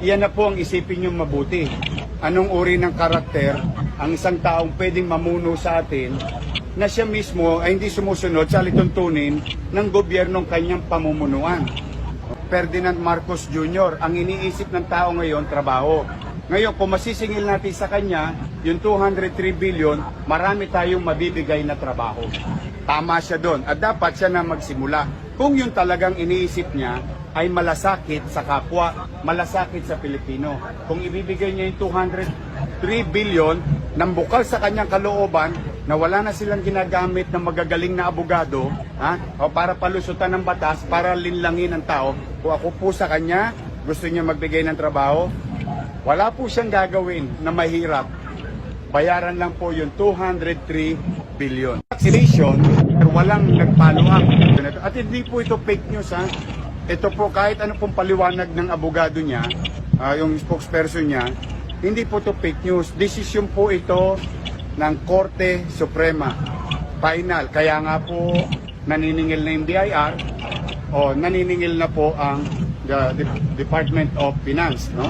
Iyan na po ang isipin nyo mabuti. Anong uri ng karakter ang isang taong pwedeng mamuno sa atin na siya mismo ay hindi sumusunod sa lituntunin ng gobyernong kanyang pamumunuan. Ferdinand Marcos Jr., ang iniisip ng tao ngayon, trabaho. Ngayon, kung masisingil natin sa kanya, yung 203 billion, marami tayong mabibigay na trabaho. Tama siya doon at dapat siya na magsimula. Kung yung talagang iniisip niya ay malasakit sa kapwa, malasakit sa Pilipino. Kung ibibigay niya yung 203 billion nang bukal sa kanyang kalooban na wala na silang ginagamit na magagaling na abogado o para palusutan ng batas, para linlangin ang tao, kung ako po sa kanya, gusto niya magbigay ng trabaho, wala po siyang gagawin na mahirap. Bayaran lang po yung 203 billion. Vaccination, pero walang nag-follow up. At hindi po ito fake news ha. Ito po kahit ano pong paliwanag ng abogado niya, yung spokesperson niya, hindi po ito fake news. Desisyon po ito ng Korte Suprema. Final. Kaya nga po naniningil na yung BIR o naniningil na po ang the Department of Finance, no?